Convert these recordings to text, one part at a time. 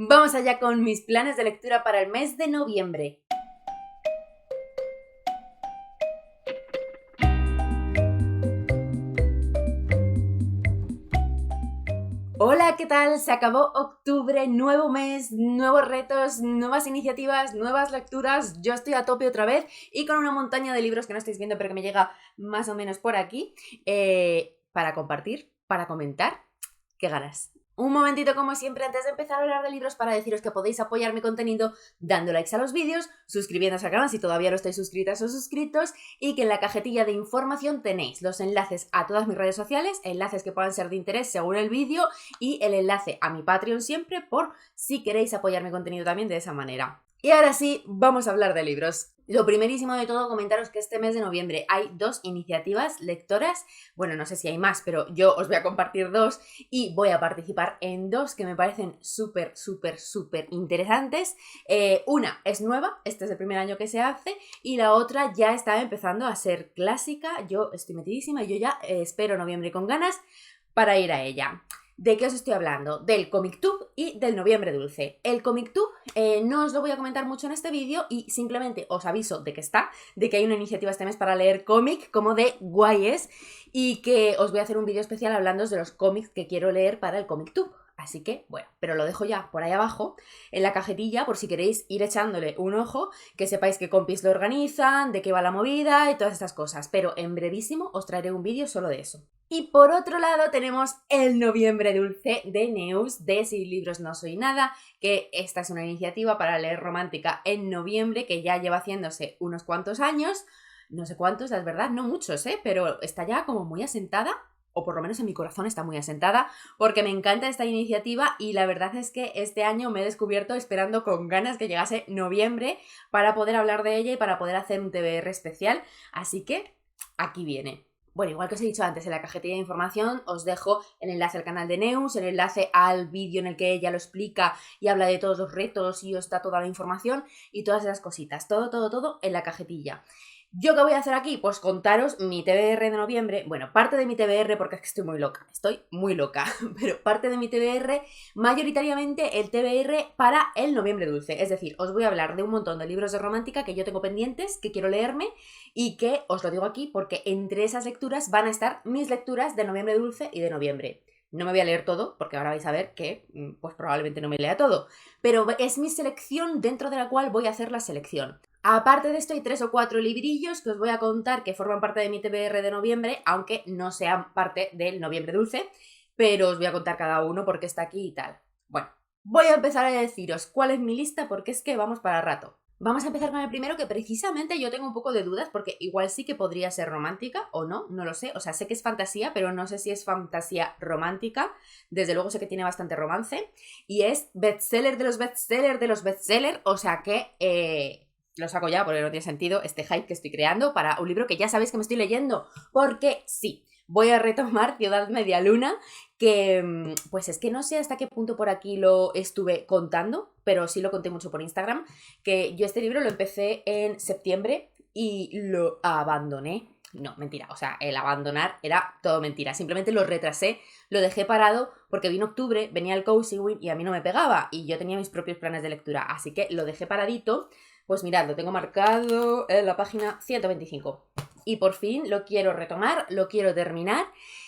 Vamos allá con mis planes de lectura para el mes de noviembre. Hola, ¿qué tal? Se acabó octubre, nuevo mes, nuevos retos, nuevas iniciativas, nuevas lecturas. Yo estoy a tope otra vez y con una montaña de libros que no estáis viendo pero que me llega más o menos por aquí para compartir, para comentar. ¡Qué ganas! Un momentito, como siempre, antes de empezar a hablar de libros, para deciros que podéis apoyar mi contenido dando likes a los vídeos, suscribiéndoos al canal si todavía no estáis suscritas o suscritos, y que en la cajetilla de información tenéis los enlaces a todas mis redes sociales, enlaces que puedan ser de interés según el vídeo, y el enlace a mi Patreon siempre, por si queréis apoyar mi contenido también de esa manera. Y ahora sí, vamos a hablar de libros. Lo primerísimo de todo, comentaros que este mes de noviembre hay 2 iniciativas lectoras. Bueno, no sé si hay más, pero yo os voy a compartir 2 y voy a participar en 2 que me parecen súper interesantes. Una es nueva, este es el primer año que se hace, y la otra ya está empezando a ser clásica. Yo estoy metidísima y yo ya espero noviembre con ganas para ir a ella. ¿De qué os estoy hablando? Del ComicTube y del Noviembre Dulce. El ComicTube no os lo voy a comentar mucho en este vídeo y simplemente os aviso de que de que hay una iniciativa este mes para leer cómic como de guayes y que os voy a hacer un vídeo especial hablando de los cómics que quiero leer para el ComicTube. Así que, bueno, pero lo dejo ya por ahí abajo, en la cajetilla, por si queréis ir echándole un ojo, que sepáis qué compis lo organizan, de qué va la movida y todas estas cosas. Pero en brevísimo os traeré un vídeo solo de eso. Y por otro lado tenemos el Noviembre Dulce de Neus, de Sin Libros No Soy Nada, que esta es una iniciativa para leer romántica en noviembre, que ya lleva haciéndose unos cuantos años, no sé cuántos, la verdad, no muchos, pero está ya como muy asentada, o por lo menos en mi corazón está muy asentada, porque me encanta esta iniciativa y la verdad es que este año me he descubierto esperando con ganas que llegase noviembre para poder hablar de ella y para poder hacer un TBR especial, así que aquí viene. Bueno, igual que os he dicho antes, en la cajetilla de información os dejo el enlace al canal de Neus, el enlace al vídeo en el que ella lo explica y habla de todos los retos y os da toda la información y todas esas cositas. Todo en la cajetilla. ¿Yo qué voy a hacer aquí? Pues contaros mi TBR de noviembre. Bueno, parte de mi TBR, porque es que estoy muy loca, pero parte de mi TBR, mayoritariamente el TBR para el Noviembre Dulce. Es decir, os voy a hablar de un montón de libros de romántica que yo tengo pendientes, que quiero leerme y que os lo digo aquí porque entre esas lecturas van a estar mis lecturas de Noviembre Dulce y de noviembre. No me voy a leer todo, porque ahora vais a ver que pues probablemente no me lea todo, pero es mi selección dentro de la cual voy a hacer la selección. Aparte de esto hay 3 o 4 librillos que os voy a contar que forman parte de mi TBR de noviembre, aunque no sean parte del Noviembre Dulce, pero os voy a contar cada uno porque está aquí y tal. Bueno, voy a empezar a deciros cuál es mi lista porque es que vamos para rato. Vamos a empezar con el primero, que precisamente yo tengo un poco de dudas porque igual sí que podría ser romántica o no, no lo sé. O sea, sé que es fantasía, pero no sé si es fantasía romántica. Desde luego sé que tiene bastante romance. Y es bestseller de los bestsellers de los bestsellers. O sea que lo saco ya porque no tiene sentido este hype que estoy creando para un libro que ya sabéis que me estoy leyendo. Porque sí, voy a retomar Ciudad Media Luna, que pues es que no sé hasta qué punto por aquí lo estuve contando, pero sí lo conté mucho por Instagram, que yo este libro lo empecé en septiembre y lo abandoné. No, mentira, o sea, el abandonar era todo mentira, simplemente lo retrasé, lo dejé parado porque vino octubre, venía el Cozy Win y a mí no me pegaba y yo tenía mis propios planes de lectura, así que lo dejé paradito. Pues mirad, lo tengo marcado en la página 125 y por fin lo quiero retomar, lo quiero terminar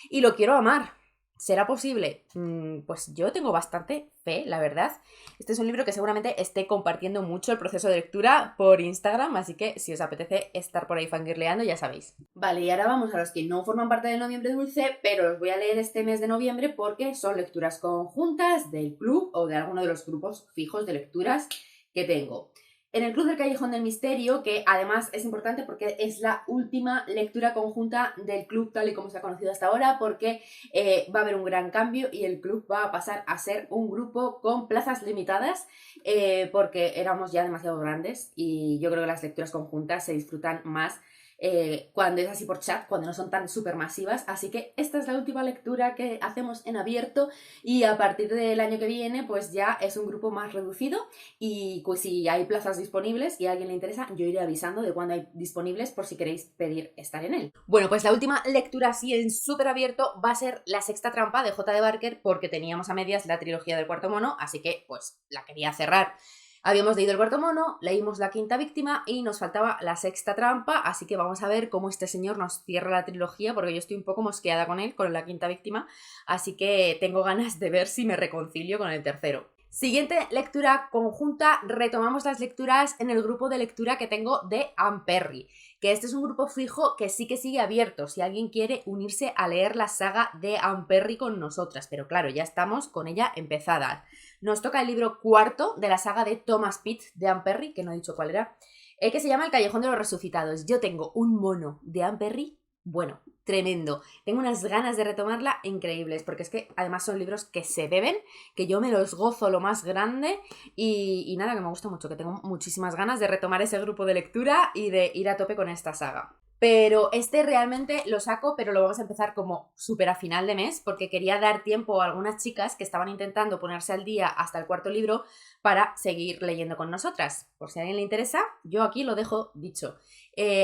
y lo quiero amar. ¿Será posible? Pues yo tengo bastante fe, la verdad. Este es un libro que seguramente esté compartiendo mucho el proceso de lectura por Instagram, así que si os apetece estar por ahí fangirleando, ya sabéis. Vale, y ahora vamos a los que no forman parte del Noviembre Dulce, pero los voy a leer este mes de noviembre porque son lecturas conjuntas del club o de alguno de los grupos fijos de lecturas que tengo. En el Club del Callejón del Misterio, que además es importante porque es la última lectura conjunta del club tal y como se ha conocido hasta ahora, porque va a haber un gran cambio y el club va a pasar a ser un grupo con plazas limitadas, porque éramos ya demasiado grandes y yo creo que las lecturas conjuntas se disfrutan más cuando es así por chat, cuando no son tan súper masivas. Así que esta es la última lectura que hacemos en abierto y a partir del año que viene pues ya es un grupo más reducido y pues si hay plazas disponibles y a alguien le interesa, yo iré avisando de cuándo hay disponibles por si queréis pedir estar en él. Bueno, pues la última lectura así en súper abierto va a ser La sexta trampa de J.D. Barker, porque teníamos a medias la trilogía del cuarto mono, así que pues la quería cerrar. Habíamos leído el cuarto mono, leímos la quinta víctima y nos faltaba la sexta trampa, así que vamos a ver cómo este señor nos cierra la trilogía, porque yo estoy un poco mosqueada con él, con la quinta víctima, así que tengo ganas de ver si me reconcilio con el tercero. Siguiente lectura conjunta, retomamos las lecturas en el grupo de lectura que tengo de Anne Perry, que este es un grupo fijo que sí que sigue abierto, si alguien quiere unirse a leer la saga de Anne Perry con nosotras, pero claro, ya estamos con ella empezada. Nos toca el libro cuarto de la saga de Thomas Pitt de Anne Perry, que no he dicho cuál era, que se llama El Callejón de los Resucitados. Yo tengo un mono de Anne Perry, bueno, tremendo. Tengo unas ganas de retomarla increíbles, porque es que además son libros que se beben, que yo me los gozo lo más grande y nada, que me gusta mucho, que tengo muchísimas ganas de retomar ese grupo de lectura y de ir a tope con esta saga. Pero este realmente lo saco, pero lo vamos a empezar como súper a final de mes, porque quería dar tiempo a algunas chicas que estaban intentando ponerse al día hasta el cuarto libro para seguir leyendo con nosotras. Por si a alguien le interesa, yo aquí lo dejo dicho.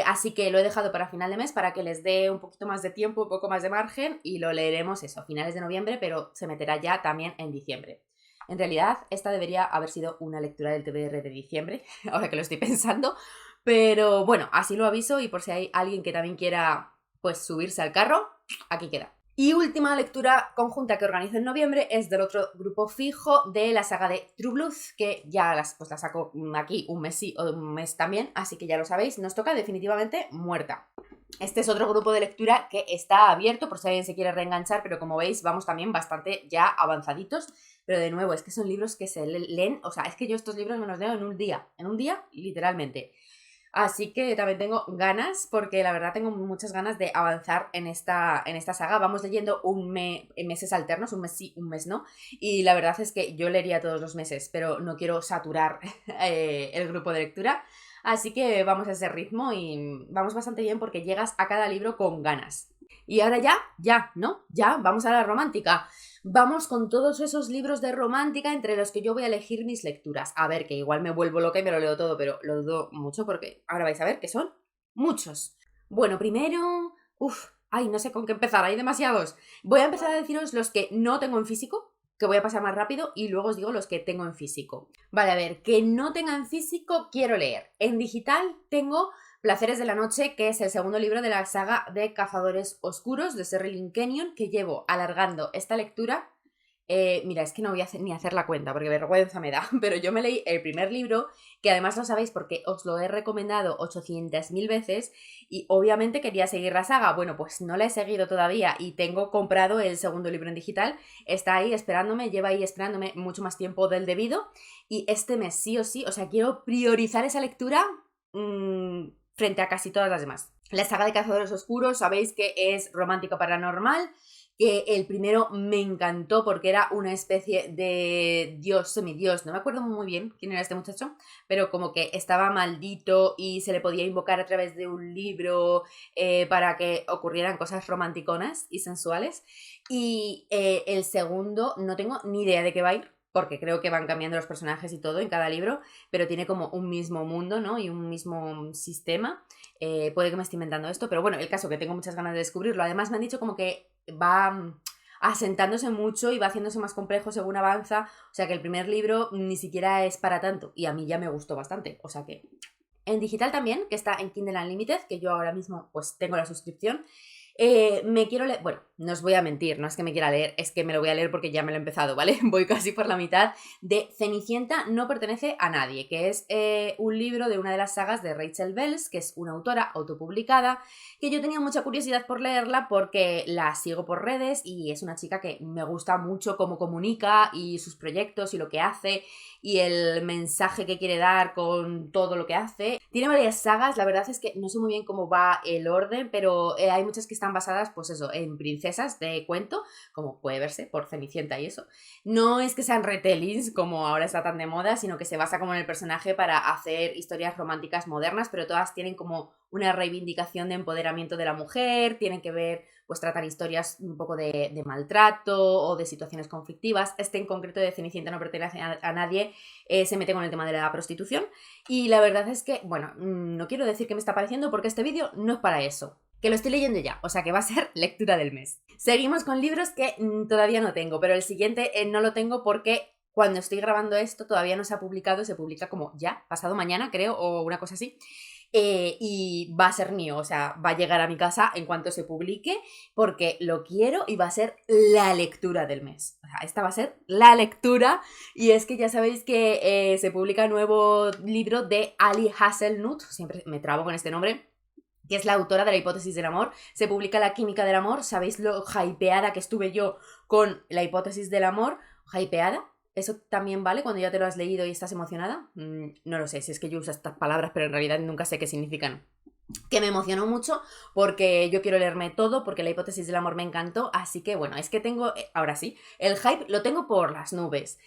Así que lo he dejado para final de mes para que les dé un poquito más de tiempo, un poco más de margen y lo leeremos eso, a finales de noviembre, pero se meterá ya también en diciembre. En realidad, esta debería haber sido una lectura del TBR de diciembre, ahora que lo estoy pensando, pero bueno, así lo aviso y por si hay alguien que también quiera pues subirse al carro, aquí queda. Y última lectura conjunta que organizo en noviembre es del otro grupo fijo de la saga de True Blood, que ya la saco aquí un mes sí o un mes también, así que ya lo sabéis, nos toca definitivamente Muerta. Este es otro grupo de lectura que está abierto por si alguien se quiere reenganchar, pero como veis vamos también bastante ya avanzaditos, pero de nuevo es que son libros que se leen, o sea, es que yo estos libros me los leo en un día literalmente. Así que también tengo ganas, porque la verdad tengo muchas ganas de avanzar en esta saga. Vamos leyendo meses alternos, un mes sí, un mes no. Y la verdad es que yo leería todos los meses, pero no quiero saturar el grupo de lectura. Así que vamos a ese ritmo y vamos bastante bien porque llegas a cada libro con ganas. Y ahora ya, vamos a la romántica. Vamos con todos esos libros de romántica entre los que yo voy a elegir mis lecturas. A ver, que igual me vuelvo loca y me lo leo todo, pero lo dudo mucho porque ahora vais a ver que son muchos. Bueno, primero... no sé con qué empezar, hay demasiados. Voy a empezar a deciros los que no tengo en físico, que voy a pasar más rápido, y luego os digo los que tengo en físico. Vale, a ver, que no tenga en físico quiero leer. En digital tengo Placeres de la Noche, que es el segundo libro de la saga de Cazadores Oscuros de Sherilyn Kenyon, que llevo alargando esta lectura. Mira, es que no voy a ni hacer la cuenta porque vergüenza me da, pero yo me leí el primer libro, que además lo sabéis porque os lo he recomendado 800.000 veces y obviamente quería seguir la saga. Bueno, pues no la he seguido todavía y tengo comprado el segundo libro en digital, está ahí esperándome, lleva ahí esperándome mucho más tiempo del debido y este mes sí o sí, o sea, quiero priorizar esa lectura frente a casi todas las demás. La saga de Cazadores Oscuros, sabéis que es romántica paranormal, que el primero me encantó porque era una especie de dios, semidios, no me acuerdo muy bien quién era este muchacho, pero como que estaba maldito y se le podía invocar a través de un libro para que ocurrieran cosas romanticonas y sensuales. Y el segundo no tengo ni idea de qué va a ir, porque creo que van cambiando los personajes y todo en cada libro, pero tiene como un mismo mundo, ¿no? Y un mismo sistema. Puede que me esté inventando esto, pero bueno, el caso que tengo muchas ganas de descubrirlo. Además me han dicho como que va asentándose mucho y va haciéndose más complejo según avanza, o sea que el primer libro ni siquiera es para tanto y a mí ya me gustó bastante, o sea que en digital también, que está en Kindle Unlimited, que yo ahora mismo pues tengo la suscripción. Me quiero leer, bueno, no os voy a mentir, no es que me quiera leer, es que me lo voy a leer porque ya me lo he empezado, ¿vale? Voy casi por la mitad de Cenicienta no pertenece a nadie, que es un libro de una de las sagas de Rachel Bells, que es una autora autopublicada, que yo tenía mucha curiosidad por leerla porque la sigo por redes y es una chica que me gusta mucho cómo comunica y sus proyectos y lo que hace y el mensaje que quiere dar con todo lo que hace. Tiene varias sagas, la verdad es que no sé muy bien cómo va el orden, pero hay muchas que están basadas, pues eso, en princesas princesas de cuento, como puede verse por Cenicienta y eso. No es que sean retellings como ahora está tan de moda, sino que se basa como en el personaje para hacer historias románticas modernas, pero todas tienen como una reivindicación de empoderamiento de la mujer, tienen que ver, pues tratan historias un poco de maltrato o de situaciones conflictivas. Este en concreto de Cenicienta no pertenece a nadie, se mete con el tema de la prostitución y la verdad es que, bueno, no quiero decir que me está pareciendo porque este vídeo no es para eso. Que lo estoy leyendo ya, o sea que va a ser lectura del mes. Seguimos con libros que todavía no tengo, pero el siguiente no lo tengo porque cuando estoy grabando esto todavía no se ha publicado, se publica como ya, pasado mañana creo, o una cosa así. Y va a ser mío, o sea, va a llegar a mi casa en cuanto se publique porque lo quiero y va a ser la lectura del mes. O sea, esta va a ser la lectura y es que ya sabéis que se publica un nuevo libro de Ali Hasselnut, siempre me trabo con este nombre, que es la autora de La hipótesis del amor. Se publica La química del amor. ¿Sabéis lo hypeada que estuve yo con La hipótesis del amor? ¿Hypeada? ¿Eso también vale cuando ya te lo has leído y estás emocionada? No lo sé, si es que yo uso estas palabras, pero en realidad nunca sé qué significan. Que me emocionó mucho porque yo quiero leerme todo, porque La hipótesis del amor me encantó, así que bueno, es que tengo, ahora sí, el hype lo tengo por las nubes.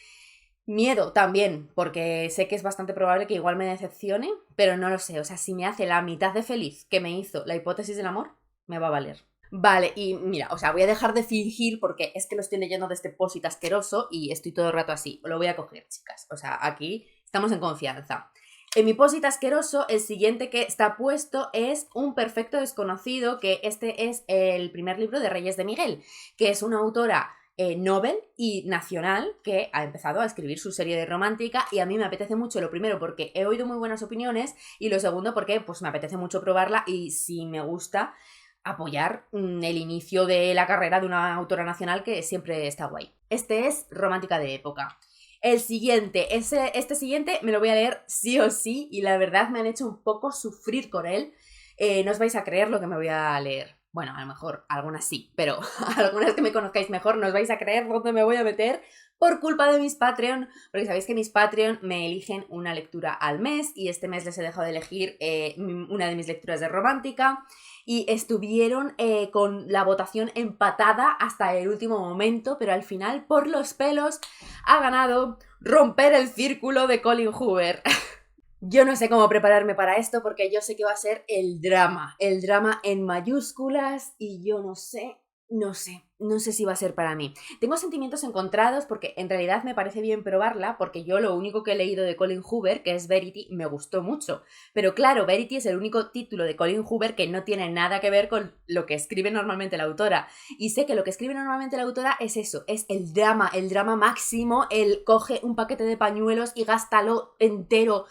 Miedo también, porque sé que es bastante probable que igual me decepcione, pero no lo sé, o sea, si me hace la mitad de feliz que me hizo La hipótesis del amor, me va a valer. Vale, y mira, o sea, voy a dejar de fingir porque es que lo estoy leyendo de este post-it asqueroso y estoy todo el rato así. Lo voy a coger, chicas. O sea, aquí estamos en confianza. En mi post-it asqueroso, el siguiente que está puesto es Un perfecto desconocido, que este es el primer libro de Reyes de Miguel, que es una autora novel y nacional que ha empezado a escribir su serie de romántica y a mí me apetece mucho, lo primero porque he oído muy buenas opiniones y lo segundo porque pues me apetece mucho probarla y si me gusta apoyar el inicio de la carrera de una autora nacional que siempre está guay. Este es Romántica de época. El siguiente, este siguiente me lo voy a leer sí o sí y la verdad me han hecho un poco sufrir con él. No os vais a creer lo que me voy a leer. Bueno, a lo mejor algunas sí, pero algunas que me conozcáis mejor no os vais a creer dónde me voy a meter por culpa de mis Patreon, porque sabéis que mis Patreon me eligen una lectura al mes y este mes les he dejado de elegir una de mis lecturas de romántica y estuvieron con la votación empatada hasta el último momento, pero al final, por los pelos, ha ganado Romper el Círculo de Colin Hoover. Yo no sé cómo prepararme para esto porque yo sé que va a ser el drama en mayúsculas y yo no sé si va a ser para mí. Tengo sentimientos encontrados porque en realidad me parece bien probarla porque yo lo único que he leído de Colin Hoover, que es Verity, me gustó mucho. Pero claro, Verity es el único título de Colin Hoover que no tiene nada que ver con lo que escribe normalmente la autora. Y sé que lo que escribe normalmente la autora es eso, es el drama máximo, el coge un paquete de pañuelos y gástalo entero.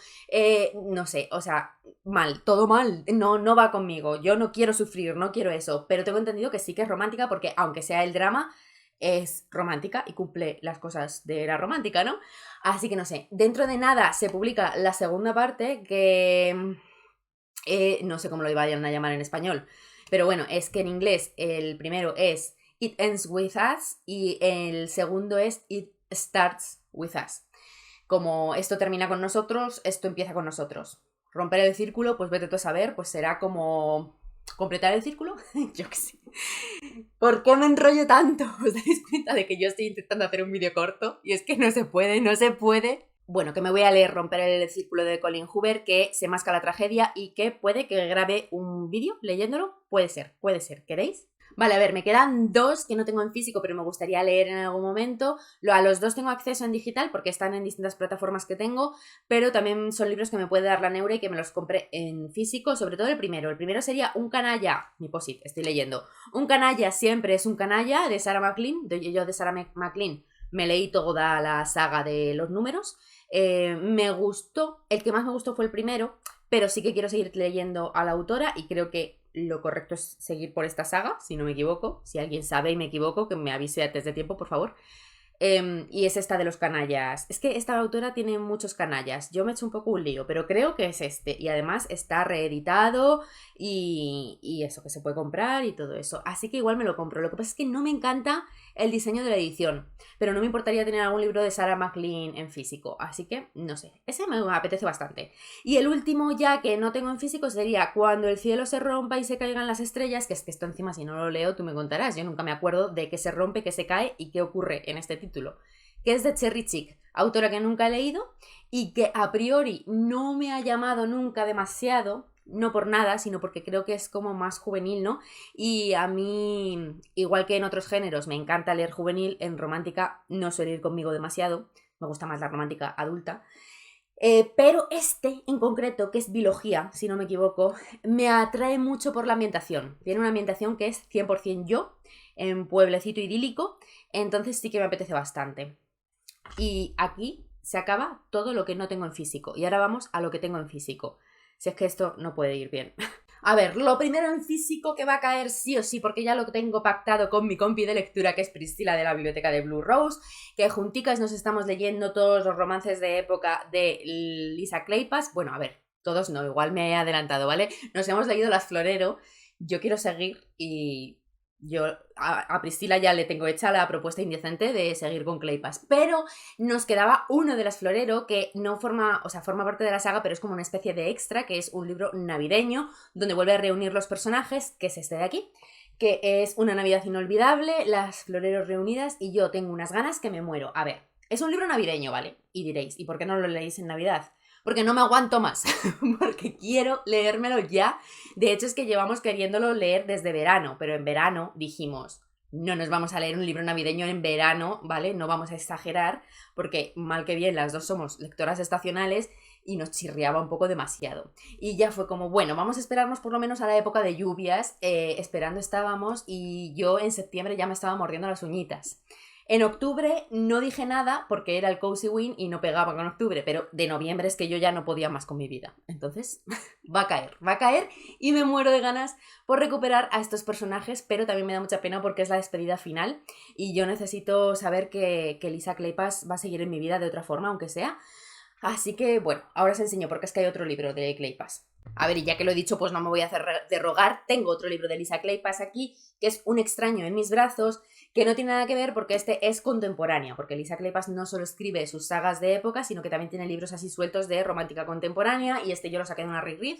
No sé, o sea, mal, todo mal, no va conmigo, yo no quiero sufrir, no quiero eso, pero tengo entendido que sí que es romántica porque aunque sea el drama, es romántica y cumple las cosas de la romántica, ¿no? Así que no sé, dentro de nada se publica la segunda parte que no sé cómo lo vayan a llamar en español, pero bueno, es que en inglés el primero es It Ends With Us y el segundo es It Starts With Us. Como esto termina con nosotros, esto empieza con nosotros. Romper el círculo, pues vete tú a saber, pues será como completar el círculo. Yo qué sé. ¿Por qué me enrollo tanto? ¿Os dais cuenta de que yo estoy intentando hacer un vídeo corto? Y es que no se puede. Bueno, que me voy a leer Romper el círculo de Colin Hoover, que se masca la tragedia y que puede que grabe un vídeo leyéndolo. Puede ser. ¿Queréis? Vale, a ver, me quedan dos que no tengo en físico, pero me gustaría leer en algún momento. A los dos tengo acceso en digital porque están en distintas plataformas que tengo, pero también son libros que me puede dar la Neura y que me los compré en físico, sobre todo el primero. El primero sería Un canalla, mi posit, estoy leyendo. Un canalla siempre es un canalla, de Sarah MacLean. Yo de Sarah MacLean me leí toda la saga de los números. Me gustó, el que más me gustó fue el primero, pero sí que quiero seguir leyendo a la autora y creo que lo correcto es seguir por esta saga, si no me equivoco. Si alguien sabe y me equivoco, que me avise antes de tiempo, por favor. Y es esta de los canallas. Es que esta autora tiene muchos canallas. Yo me he hecho un poco un lío, pero creo que es este. Y además está reeditado y eso, que se puede comprar y todo eso. Así que igual me lo compro. Lo que pasa es que no me encanta el diseño de la edición, pero no me importaría tener algún libro de Sarah McLean en físico, así que no sé, ese me apetece bastante. Y el último ya que no tengo en físico sería Cuando el cielo se rompa y se caigan las estrellas, que es que esto encima si no lo leo tú me contarás, yo nunca me acuerdo de qué se rompe, qué se cae y qué ocurre en este título, que es de Cherry Chick, autora que nunca he leído y que a priori no me ha llamado nunca demasiado, no por nada, sino porque creo que es como más juvenil, ¿no? Y a mí, igual que en otros géneros, me encanta leer juvenil, en romántica no suele ir conmigo demasiado, me gusta más la romántica adulta. Pero este en concreto, que es biología, si no me equivoco, me atrae mucho por la ambientación. Tiene una ambientación que es 100% yo, en pueblecito idílico, entonces sí que me apetece bastante. Y aquí se acaba todo lo que no tengo en físico. Y ahora vamos a lo que tengo en físico. Si es que esto no puede ir bien. A ver, lo primero en físico que va a caer sí o sí, porque ya lo tengo pactado con mi compi de lectura, que es Priscila de la biblioteca de Blue Rose, que junticas nos estamos leyendo todos los romances de época de Lisa Kleypas. Bueno, a ver, todos no, igual me he adelantado, ¿vale? Nos hemos leído Las Florero, yo quiero seguir y yo a Priscila ya le tengo hecha la propuesta indecente de seguir con Kleypas, pero nos quedaba uno de Las Florero que no forma, o sea, forma parte de la saga, pero es como una especie de extra, que es un libro navideño donde vuelve a reunir los personajes, que es este de aquí, que es Una Navidad Inolvidable, Las Floreros reunidas y yo tengo unas ganas que me muero. A ver, es un libro navideño, ¿vale? Y diréis, ¿y por qué no lo leéis en Navidad? Porque no me aguanto más, porque quiero leérmelo ya. De hecho es que llevamos queriéndolo leer desde verano, pero en verano dijimos, no nos vamos a leer un libro navideño en verano, ¿vale? No vamos a exagerar, porque mal que bien las dos somos lectoras estacionales y nos chirriaba un poco demasiado. Y ya fue como, bueno, vamos a esperarnos por lo menos a la época de lluvias, esperando estábamos y yo en septiembre ya me estaba mordiendo las uñitas. En octubre no dije nada porque era el Cozy Win y no pegaba con octubre, pero de noviembre es que yo ya no podía más con mi vida. Entonces, va a caer y me muero de ganas por recuperar a estos personajes, pero también me da mucha pena porque es la despedida final y yo necesito saber que Lisa Kleypas va a seguir en mi vida de otra forma, aunque sea. Así que, bueno, ahora os enseño porque es que hay otro libro de Kleypas. A ver, y ya que lo he dicho, pues no me voy a hacer de rogar. Tengo otro libro de Lisa Kleypas aquí, que es Un extraño en mis brazos, que no tiene nada que ver porque este es contemporánea, porque Lisa Kleypas no solo escribe sus sagas de época, sino que también tiene libros así sueltos de romántica contemporánea, y este yo lo saqué de una read,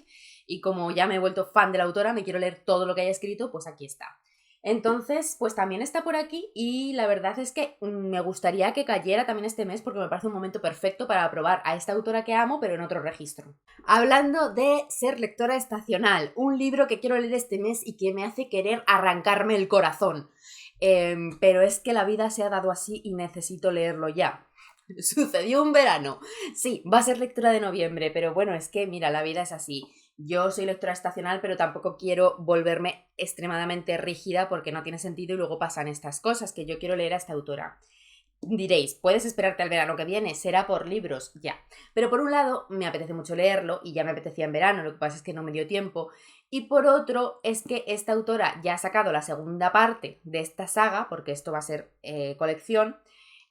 y como ya me he vuelto fan de la autora, me quiero leer todo lo que haya escrito, pues aquí está. Entonces, pues también está por aquí y la verdad es que me gustaría que cayera también este mes porque me parece un momento perfecto para probar a esta autora que amo, pero en otro registro. Hablando de ser lectora estacional, un libro que quiero leer este mes y que me hace querer arrancarme el corazón. Pero es que la vida se ha dado así y necesito leerlo ya. Sucedió un verano. Sí, va a ser lectura de noviembre, pero bueno, es que mira, la vida es así. Yo soy lectora estacional, pero tampoco quiero volverme extremadamente rígida porque no tiene sentido y luego pasan estas cosas que yo quiero leer a esta autora. Diréis, puedes esperarte al verano que viene, será por libros, ya. Pero por un lado, me apetece mucho leerlo y ya me apetecía en verano, lo que pasa es que no me dio tiempo. Y por otro, es que esta autora ya ha sacado la segunda parte de esta saga, porque esto va a ser colección.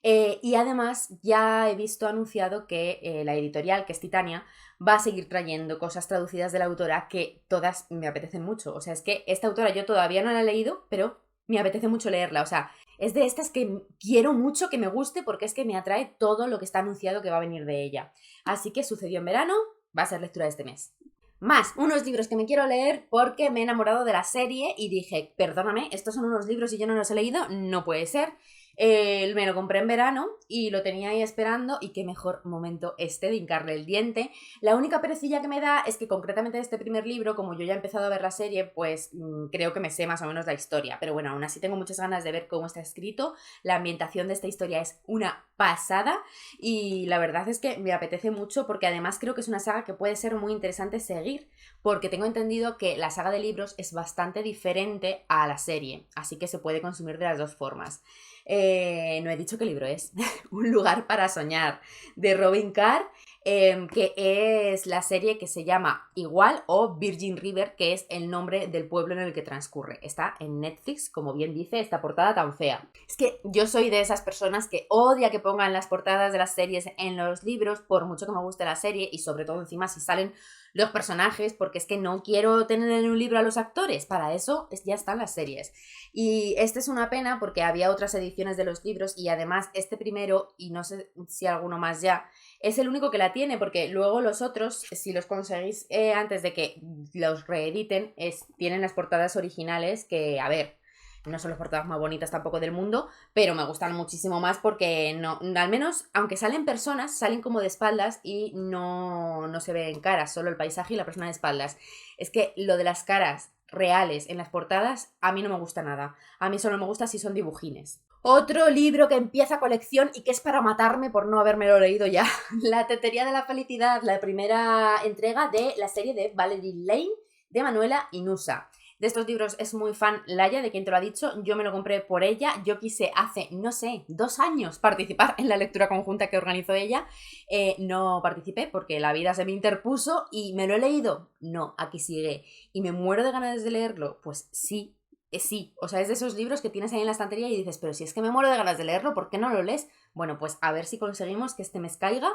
Y además ya he visto anunciado que la editorial, que es Titania, va a seguir trayendo cosas traducidas de la autora que todas me apetecen mucho. O sea, es que esta autora yo todavía no la he leído, pero me apetece mucho leerla. O sea, es de estas que quiero mucho que me guste porque es que me atrae todo lo que está anunciado que va a venir de ella. Así que sucedió en verano, va a ser lectura de este mes. Más, unos libros que me quiero leer porque me he enamorado de la serie y dije, perdóname, estos son unos libros y yo no los he leído, no puede ser. Me lo compré en verano y lo tenía ahí esperando y qué mejor momento este de hincarle el diente. La única perecilla que me da es que concretamente de este primer libro, como yo ya he empezado a ver la serie, pues creo que me sé más o menos la historia, pero bueno, aún así tengo muchas ganas de ver cómo está escrito. La ambientación de esta historia es una pasada y la verdad es que me apetece mucho porque además creo que es una saga que puede ser muy interesante seguir, porque tengo entendido que la saga de libros es bastante diferente a la serie, así que se puede consumir de las dos formas. No he dicho qué libro es. Un lugar para soñar, de Robin Carr. que es la serie que se llama igual o Virgin River, que es el nombre del pueblo en el que transcurre. Está en Netflix, como bien dice, esta portada tan fea. Es que yo soy de esas personas que odia que pongan las portadas de las series en los libros, por mucho que me guste la serie, y sobre todo encima si salen los personajes, porque es que no quiero tener en un libro a los actores, para eso ya están las series. Y este es una pena porque había otras ediciones de los libros y además este primero, y no sé si alguno más ya, es el único que la tiene, porque luego los otros, si los conseguís antes de que los reediten, tienen las portadas originales que, a ver, no son las portadas más bonitas tampoco del mundo, pero me gustan muchísimo más porque no, al menos, aunque salen personas, salen como de espaldas y no se ven caras, solo el paisaje y la persona de espaldas. Es que lo de las caras reales en las portadas a mí no me gusta nada. A mí solo me gusta si son dibujines. Otro libro que empieza colección y que es para matarme por no habérmelo leído ya. La tetería de la felicidad, la primera entrega de la serie de Valerie Lane de Manuela Inusa. De estos libros es muy fan Laia, de quien te lo ha dicho, yo me lo compré por ella, yo quise hace, no sé, 2 años participar en la lectura conjunta que organizó ella, no participé porque la vida se me interpuso y me lo he leído, no, aquí sigue, y me muero de ganas de leerlo, pues sí, sí, o sea, es de esos libros que tienes ahí en la estantería y dices, pero si es que me muero de ganas de leerlo, ¿por qué no lo lees? Bueno, pues a ver si conseguimos que este mes caiga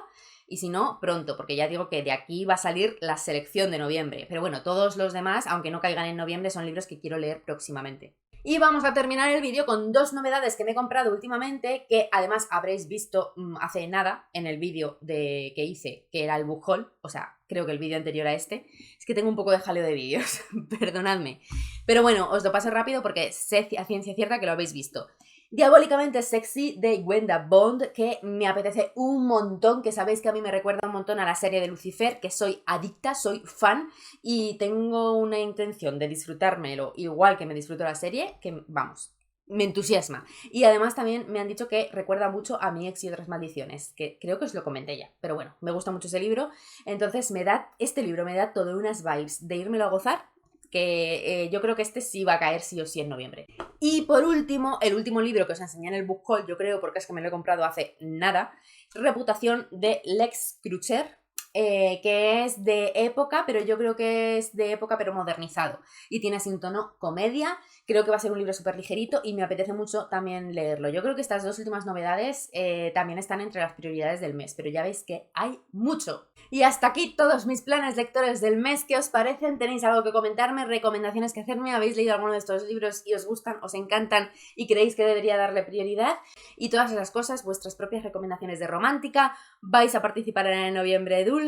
y si no, pronto, porque ya digo que de aquí va a salir la selección de noviembre. Pero bueno, todos los demás, aunque no caigan en noviembre, son libros que quiero leer próximamente. Y vamos a terminar el vídeo con 2 novedades que me he comprado últimamente, que además habréis visto hace nada en el vídeo que hice, que era el book haul, o sea, creo que el vídeo anterior a este. Es que tengo un poco de jaleo de vídeos, perdonadme. Pero bueno, os lo paso rápido porque sé a ciencia cierta que lo habéis visto. Diabólicamente Sexy de Gwenda Bond, que me apetece un montón, que sabéis que a mí me recuerda un montón a la serie de Lucifer, que soy adicta, soy fan y tengo una intención de disfrutármelo igual que me disfruto la serie, que vamos, me entusiasma. Y además también me han dicho que recuerda mucho a Mi ex y otras maldiciones, que creo que os lo comenté ya, pero bueno, me gusta mucho ese libro, entonces este libro me da todo unas vibes de írmelo a gozar, que yo creo que este sí va a caer sí o sí en noviembre. Y por último, el último libro que os enseñé en el book haul, yo creo, porque es que me lo he comprado hace nada, Reputación de Lex Crutcher, que es de época, pero yo creo que es de época pero modernizado y tiene así un tono comedia. Creo que va a ser un libro súper ligerito y me apetece mucho también leerlo. Yo creo que estas 2 últimas novedades también están entre las prioridades del mes, pero ya veis que hay mucho. Y hasta aquí todos mis planes lectores del mes. ¿Qué os parecen? ¿Tenéis algo que comentarme? ¿Recomendaciones que hacerme? ¿Habéis leído alguno de estos libros y os gustan, os encantan y creéis que debería darle prioridad? Y todas esas cosas, vuestras propias recomendaciones de romántica. ¿Vais a participar en el noviembre dulce?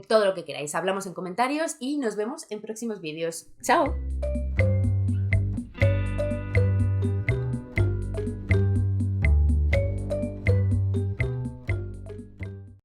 Todo lo que queráis. Hablamos en comentarios y nos vemos en próximos vídeos. ¡Chao!